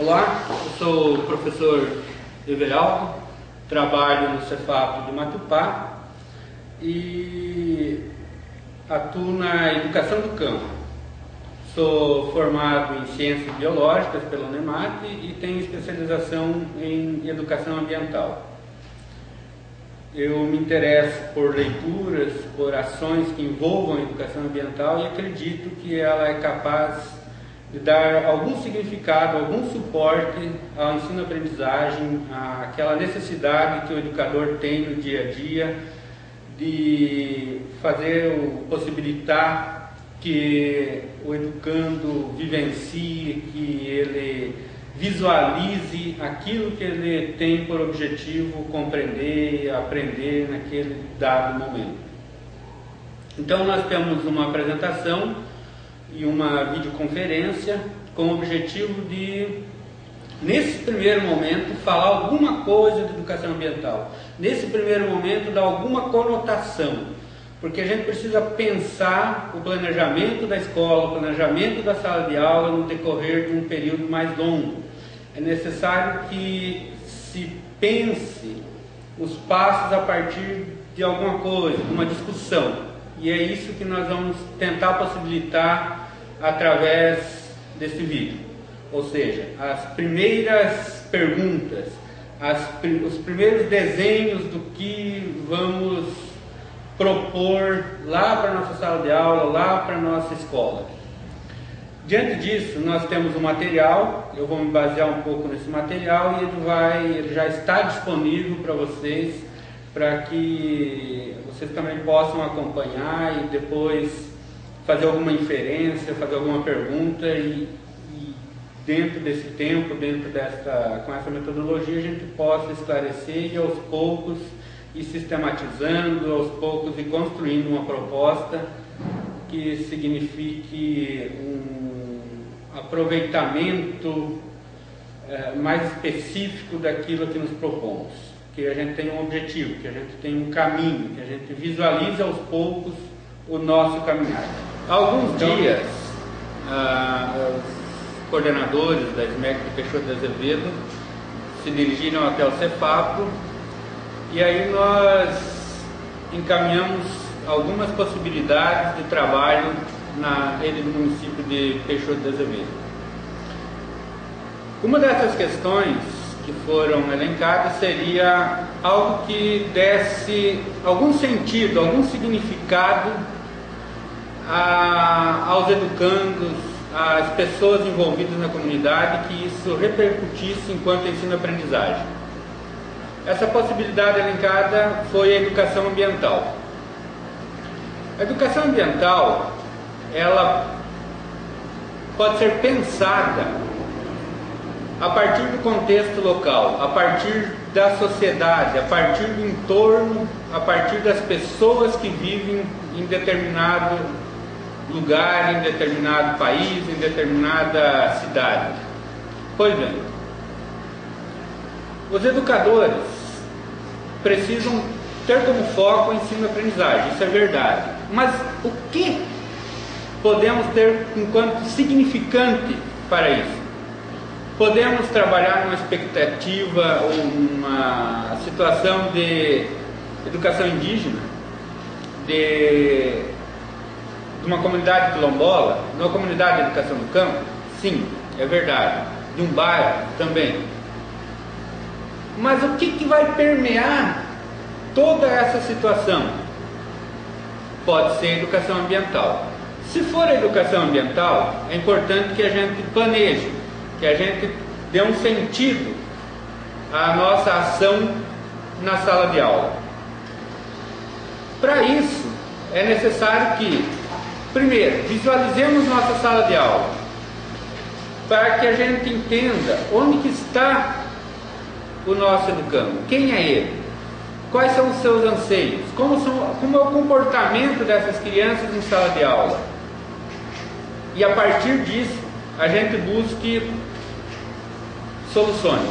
Olá, eu sou o professor Everaldo, trabalho no Cefap de Matupá e atuo na educação do campo. Sou formado em Ciências Biológicas pela UNEMAT e tenho especialização em Educação Ambiental. Eu me interesso por leituras, por ações que envolvam a educação ambiental e acredito que ela é capaz de dar algum significado, algum suporte ao ensino-aprendizagem, àquela necessidade que o educador tem no dia a dia de possibilitar que o educando vivencie, que ele visualize aquilo que ele tem por objetivo compreender e aprender naquele dado momento. Então nós temos uma apresentação e uma videoconferência com o objetivo de, nesse primeiro momento, falar alguma coisa de educação ambiental. Nesse primeiro momento, dar alguma conotação, porque a gente precisa pensar o planejamento da escola, o planejamento da sala de aula no decorrer de um período mais longo. É necessário que se pense os passos a partir de alguma coisa, de uma discussão. E é isso que nós vamos tentar possibilitar através desse vídeo. Ou seja, as primeiras perguntas, os primeiros desenhos do que vamos propor lá para a nossa sala de aula, lá para a nossa escola. Diante disso, nós temos um material, eu vou me basear um pouco nesse material e ele já está disponível para vocês, para que vocês também possam acompanhar e depois fazer alguma inferência, fazer alguma pergunta e dentro desse tempo, com essa metodologia, a gente possa esclarecer e aos poucos ir sistematizando, aos poucos ir construindo uma proposta que signifique um aproveitamento mais específico daquilo que nos propomos, que a gente tenha um objetivo, que a gente tenha um caminho, que a gente visualize aos poucos o nosso caminhar. Há alguns dias, os coordenadores da SMEC de Peixoto de Azevedo se dirigiram até o Cefap e aí nós encaminhamos algumas possibilidades de trabalho na rede do município de Peixoto de Azevedo. Uma dessas questões que foram elencadas seria algo que desse algum sentido, algum significado aos educandos, às pessoas envolvidas na comunidade, que isso repercutisse enquanto ensino-aprendizagem. Essa possibilidade elencada foi a educação ambiental. A educação ambiental, ela pode ser pensada a partir do contexto local, a partir da sociedade, a partir do entorno, a partir das pessoas que vivem em determinado lugar, em determinado país, em determinada cidade. Pois bem, os educadores precisam ter como foco o ensino-aprendizagem, isso é verdade. Mas o que podemos ter enquanto significante para isso? Podemos trabalhar numa expectativa ou numa situação de educação indígena, de uma comunidade quilombola, de uma comunidade de educação do campo? Sim, é verdade. De um bairro também. Mas o que vai permear toda essa situação? Pode ser educação ambiental. Se for a educação ambiental, é importante que a gente planeje, que a gente dê um sentido à nossa ação na sala de aula. Para isso, é necessário que, primeiro, visualizemos nossa sala de aula, para que a gente entenda onde que está o nosso educando, quem é ele, quais são os seus anseios, como é o comportamento dessas crianças em sala de aula. E a partir disso, a gente busque soluções,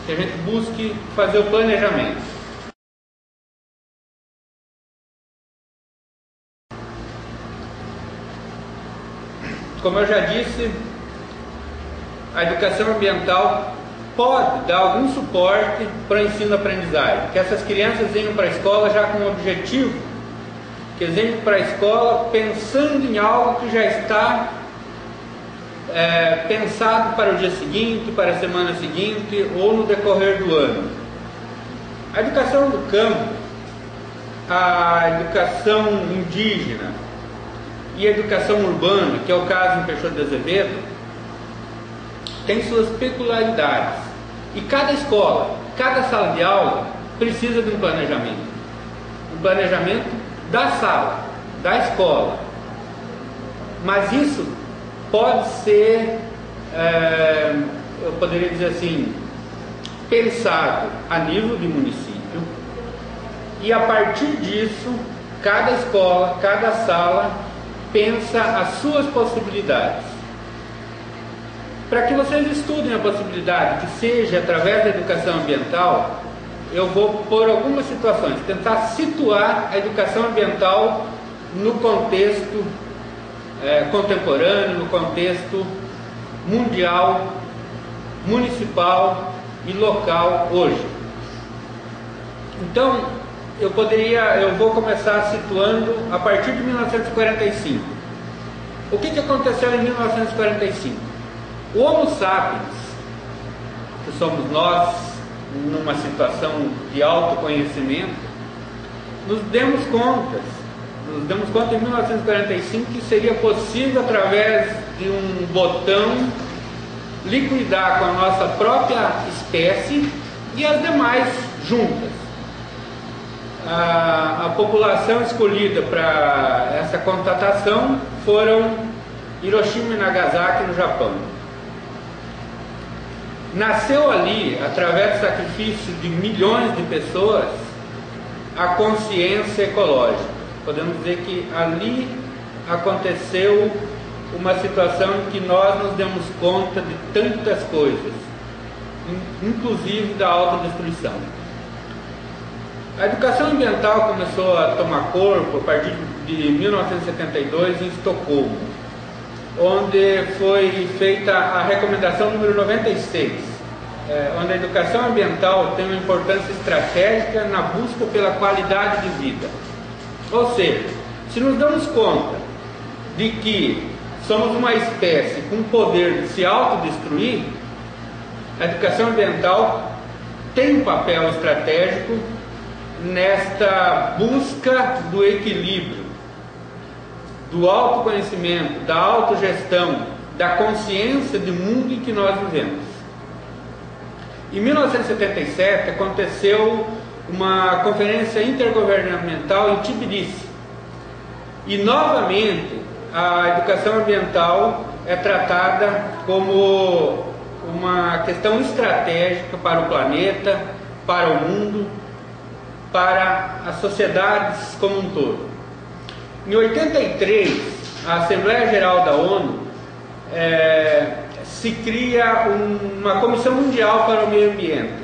que a gente busque fazer o planejamento. Como eu já disse, a educação ambiental pode dar algum suporte para o ensino-aprendizagem, que essas crianças venham para a escola já com um objetivo, que eles venham para a escola pensando em algo que já está pensado para o dia seguinte, para a semana seguinte ou no decorrer do ano. A educação do campo, a educação indígena e a educação urbana, que é o caso em Peixoto de Azevedo, tem suas peculiaridades. E cada escola, cada sala de aula precisa de um planejamento. Um planejamento da sala, da escola. Mas isso pode ser, eu poderia dizer assim, pensado a nível de município. E a partir disso, cada escola, cada sala pensa as suas possibilidades. Para que vocês estudem a possibilidade que seja através da educação ambiental, eu vou por algumas situações, tentar situar a educação ambiental no contexto contemporâneo, no contexto mundial, municipal e local hoje. Então, eu vou começar situando a partir de 1945. O que aconteceu em 1945? O Homo sapiens, que somos nós, numa situação de autoconhecimento, nos demos conta em 1945 que seria possível, através de um botão, liquidar com a nossa própria espécie e as demais juntas. A população escolhida para essa constatação foram Hiroshima e Nagasaki, no Japão. Nasceu ali, através do sacrifício de milhões de pessoas, a consciência ecológica. Podemos dizer que ali aconteceu uma situação em que nós nos demos conta de tantas coisas, inclusive da autodestruição. A educação ambiental começou a tomar corpo a partir de 1972 em Estocolmo, onde foi feita a recomendação número 96, onde a educação ambiental tem uma importância estratégica na busca pela qualidade de vida. Ou seja, se nos damos conta de que somos uma espécie com o poder de se autodestruir, a educação ambiental tem um papel estratégico nesta busca do equilíbrio, do autoconhecimento, da autogestão, da consciência do mundo em que nós vivemos. Em 1977 aconteceu uma conferência intergovernamental em Tbilisi e novamente a educação ambiental é tratada como uma questão estratégica para o planeta, para o mundo, para as sociedades como um todo. Em 83, a Assembleia Geral da ONU se cria uma Comissão Mundial para o Meio Ambiente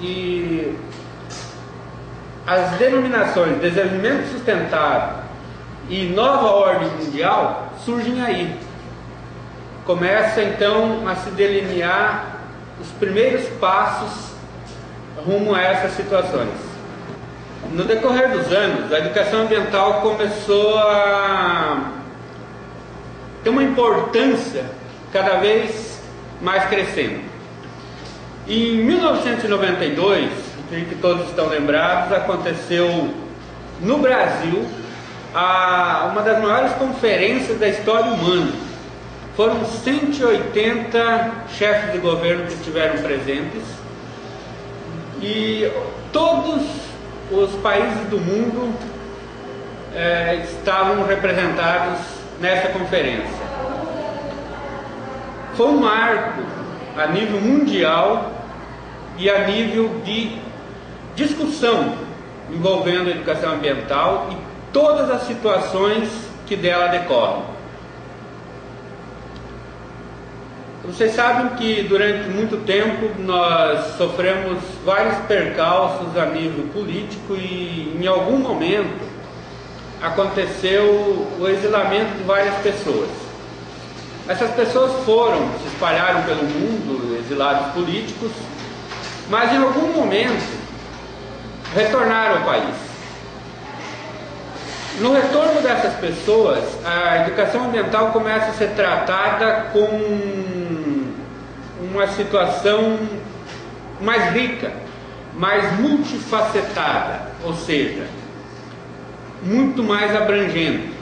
e as denominações desenvolvimento sustentável e nova ordem mundial surgem aí. Começa então a se delinear os primeiros passos rumo a essas situações. No decorrer dos anos, a educação ambiental começou a ter uma importância cada vez mais crescente. Em 1992, creio que todos estão lembrados, aconteceu no Brasil uma das maiores conferências da história humana. Foram 180 chefes de governo que estiveram presentes e todos os países do mundo estavam representados nessa conferência. Foi um marco a nível mundial e a nível de discussão envolvendo a educação ambiental e todas as situações que dela decorrem. Vocês sabem que durante muito tempo nós sofremos vários percalços a nível político e em algum momento aconteceu o exilamento de várias pessoas. Essas pessoas se espalharam pelo mundo, exilados políticos, mas em algum momento retornaram ao país. No retorno dessas pessoas, a educação ambiental começa a ser tratada com uma situação mais rica, mais multifacetada, ou seja, muito mais abrangente.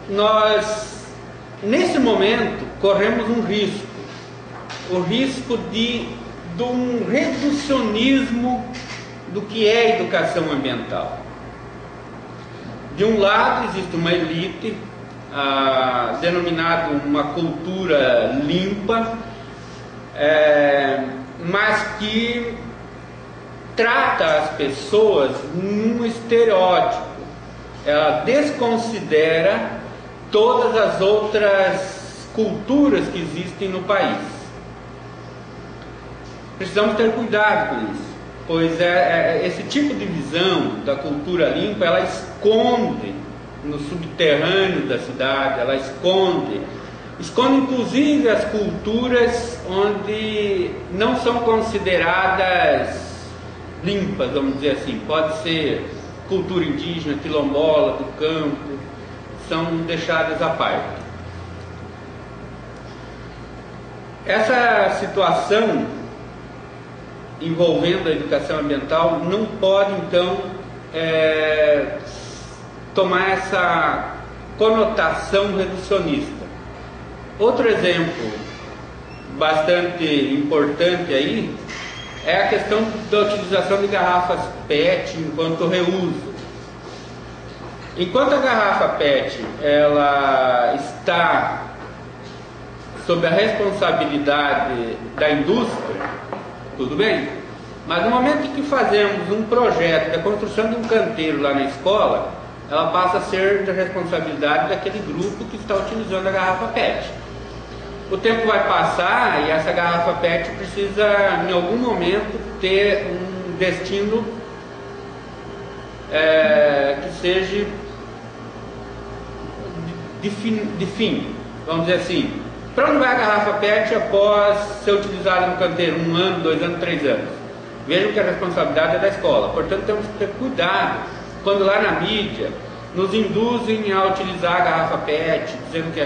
Nós, nesse momento, corremos um risco, o risco de um reducionismo do que é educação ambiental. De um lado existe uma elite, denominada uma cultura limpa, mas que trata as pessoas num estereótipo. Ela desconsidera todas as outras culturas que existem no país. Precisamos ter cuidado com isso, pois esse tipo de visão da cultura limpa, ela esconde no subterrâneo da cidade, ela esconde inclusive as culturas onde não são consideradas limpas, vamos dizer assim. Pode ser cultura indígena, quilombola, do campo, são deixadas à parte. Essa situação envolvendo a educação ambiental não pode, então, tomar essa conotação reducionista. Outro exemplo bastante importante aí é a questão da utilização de garrafas PET enquanto reuso. Enquanto a garrafa PET ela está sob a responsabilidade da indústria, tudo bem, mas no momento em que fazemos um projeto da construção de um canteiro lá na escola, ela passa a ser de responsabilidade daquele grupo que está utilizando a garrafa PET. O tempo vai passar e essa garrafa PET precisa, em algum momento, ter um destino que seja de fim, vamos dizer assim. Para onde vai a garrafa PET após ser utilizada no canteiro? 1 ano, 2 anos, 3 anos? Vejam que a responsabilidade é da escola. Portanto, temos que ter cuidado quando lá na mídia nos induzem a utilizar a garrafa PET, dizendo que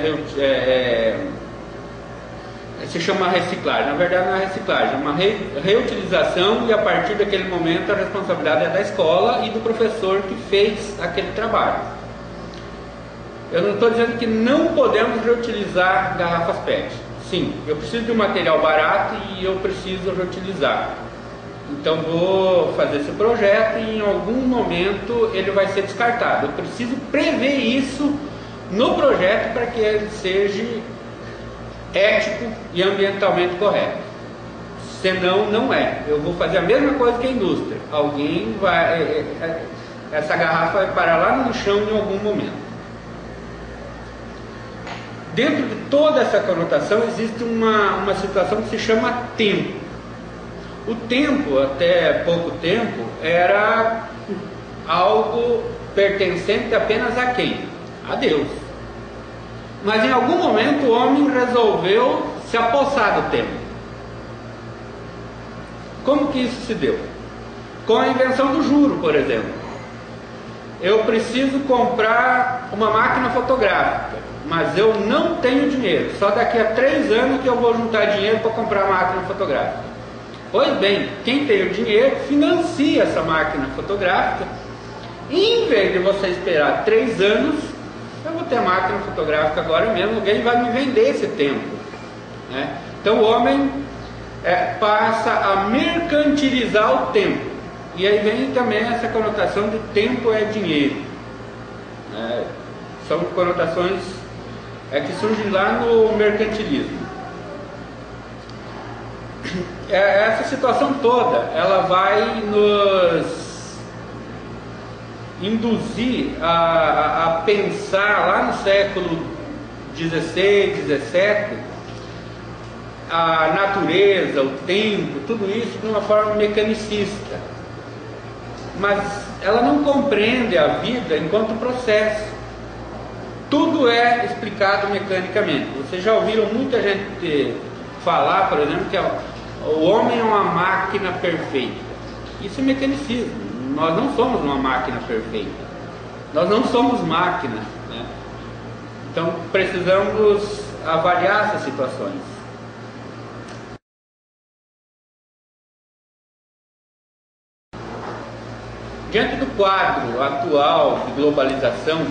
se chama reciclagem. Na verdade não é reciclagem, é uma reutilização, e a partir daquele momento a responsabilidade é da escola e do professor que fez aquele trabalho. Eu não estou dizendo que não podemos reutilizar garrafas PET. Sim, eu preciso de um material barato e eu preciso reutilizar. Então vou fazer esse projeto e em algum momento ele vai ser descartado. Eu preciso prever isso no projeto para que ele seja ético e ambientalmente correto. Senão, não é. Eu vou fazer a mesma coisa que a indústria. Alguém vai... essa garrafa vai parar lá no chão em algum momento. Dentro de toda essa conotação existe uma situação que se chama tempo. O tempo, até pouco tempo, era algo pertencente apenas a quem? A Deus. Mas em algum momento o homem resolveu se apossar do tempo. Como que isso se deu? Com a invenção do juro, por exemplo. Eu preciso comprar uma máquina fotográfica, mas eu não tenho dinheiro. Só daqui a 3 anos que eu vou juntar dinheiro para comprar a máquina fotográfica. Pois bem, quem tem o dinheiro financia essa máquina fotográfica. E em vez de você esperar 3 anos, eu vou ter a máquina fotográfica agora mesmo, alguém vai me vender esse tempo, né? Então o homem passa a mercantilizar o tempo. E aí vem também essa conotação de tempo é dinheiro, né? São conotações que surgem lá no mercantilismo. Essa situação toda, ela vai nos induzir a pensar lá no século XVI, XVII, a natureza, o tempo, tudo isso de uma forma mecanicista. Mas ela não compreende a vida enquanto processo. tudo é explicado mecanicamente. Vocês já ouviram muita gente falar, por exemplo, que o homem é uma máquina perfeita. Isso é mecanicismo. Nós não somos uma máquina perfeita. Nós não somos máquina, né? Então precisamos avaliar essas situações. Diante do quadro atual de globalização,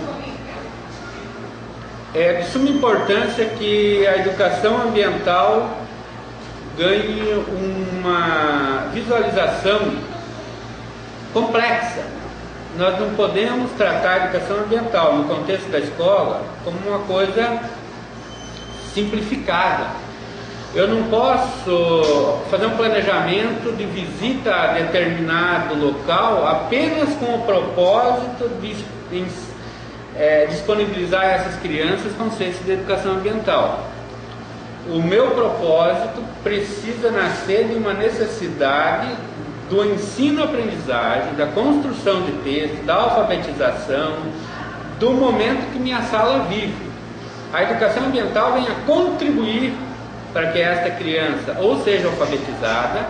é de suma importância que a educação ambiental ganhe uma visualização complexa. Nós não podemos tratar a educação ambiental no contexto da escola como uma coisa simplificada. Eu não posso fazer um planejamento de visita a determinado local apenas com o propósito de disponibilizar a essas crianças conceitos de educação ambiental. O meu propósito precisa nascer de uma necessidade do ensino-aprendizagem, da construção de texto, da alfabetização, do momento que minha sala vive. A educação ambiental vem a contribuir para que esta criança ou seja alfabetizada,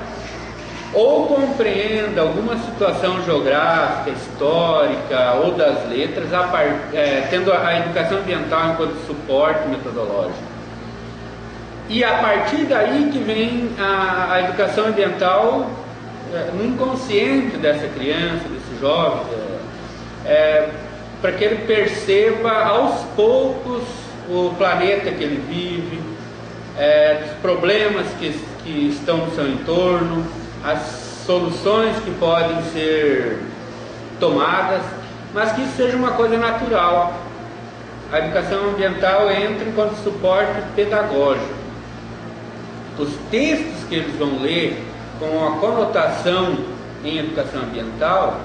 ou compreenda alguma situação geográfica, histórica ou das letras, tendo a educação ambiental enquanto suporte metodológico. E a partir daí que vem a educação ambiental no inconsciente dessa criança, desse jovem, para que ele perceba aos poucos o planeta que ele vive, os problemas que estão no seu entorno, as soluções que podem ser tomadas, mas que isso seja uma coisa natural. A educação ambiental entra enquanto suporte pedagógico. Os textos que eles vão ler com a conotação em educação ambiental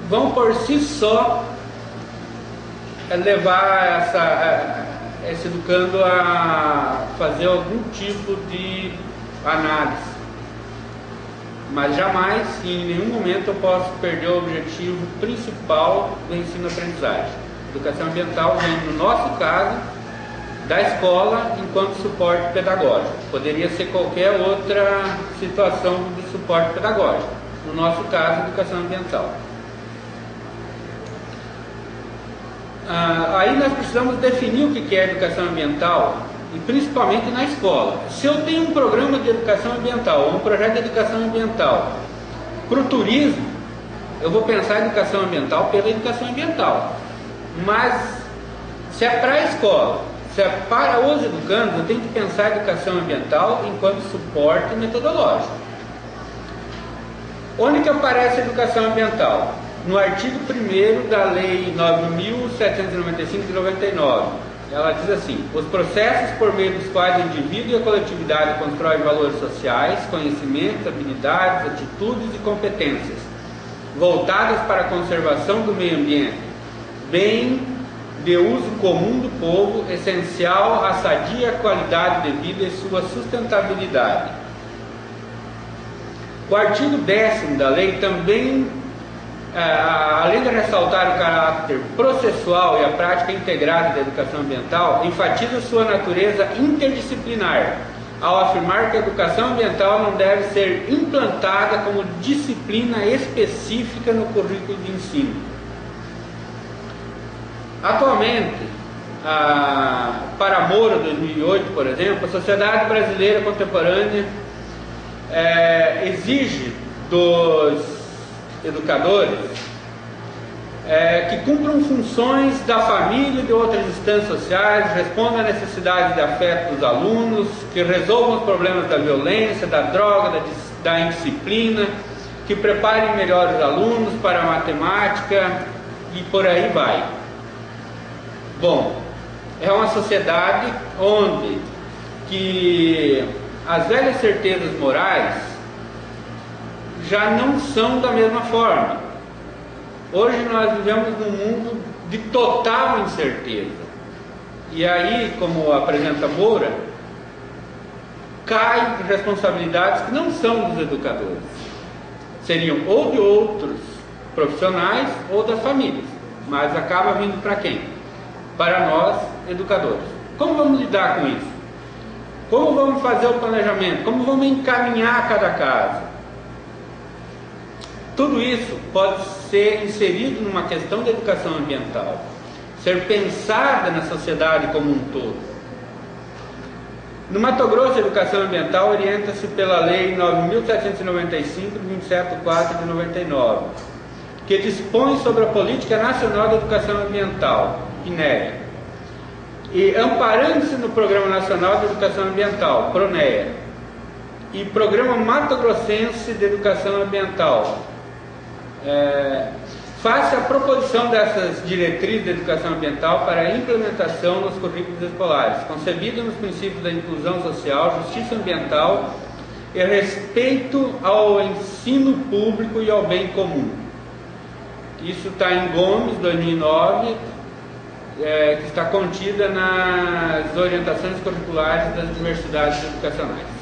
vão por si só levar esse educando a fazer algum tipo de análise. Mas jamais, em nenhum momento, eu posso perder o objetivo principal do ensino-aprendizagem. Educação ambiental vem, no nosso caso, da escola enquanto suporte pedagógico. Poderia ser qualquer outra situação de suporte pedagógico. No nosso caso, educação ambiental. Aí nós precisamos definir o que é educação ambiental, e principalmente na escola. Se eu tenho um programa de educação ambiental, ou um projeto de educação ambiental para o turismo, eu vou pensar a educação ambiental pela educação ambiental. Mas se é para a escola, se é para os educandos, eu tenho que pensar a educação ambiental enquanto suporte metodológico. Onde que aparece a educação ambiental? No artigo 1º da Lei 9.795 de 99, ela diz assim: os processos por meio dos quais o indivíduo e a coletividade constroem valores sociais, conhecimentos, habilidades, atitudes e competências, voltadas para a conservação do meio ambiente, bem de uso comum do povo, essencial à sadia qualidade de vida e sua sustentabilidade. O artigo 10º da lei também, além de ressaltar o caráter processual e a prática integrada da educação ambiental, enfatiza sua natureza interdisciplinar, ao afirmar que a educação ambiental não deve ser implantada como disciplina específica no currículo de ensino. Atualmente, para Moura 2008, por exemplo, a sociedade brasileira contemporânea exige dos educadores que cumpram funções da família e de outras instâncias sociais, respondam à necessidade de afeto dos alunos, que resolvam os problemas da violência, da droga, da indisciplina, que preparem melhor os alunos para a matemática e por aí vai. Bom, é uma sociedade onde que as velhas certezas morais já não são da mesma forma. Hoje nós vivemos num mundo de total incerteza. E aí, como apresenta Moura, caem responsabilidades que não são dos educadores. Seriam ou de outros profissionais ou das famílias. Mas acaba vindo para quem? para nós, educadores. Como vamos lidar com isso? Como vamos fazer o planejamento? Como vamos encaminhar cada caso? Tudo isso pode ser inserido numa questão de educação ambiental, ser pensada na sociedade como um todo. No Mato Grosso, a educação ambiental orienta-se pela Lei 9.795, 27.4 de 99, que dispõe sobre a Política Nacional de Educação Ambiental, PNEA, e amparando-se no Programa Nacional de Educação Ambiental, PRONEA, e Programa Mato Grossense de Educação Ambiental, faz a proposição dessas diretrizes de educação ambiental para a implementação nos currículos escolares, concebida nos princípios da inclusão social, justiça ambiental e respeito ao ensino público e ao bem comum. Isso está em Gomes, 2009, que está contida nas orientações curriculares das universidades educacionais.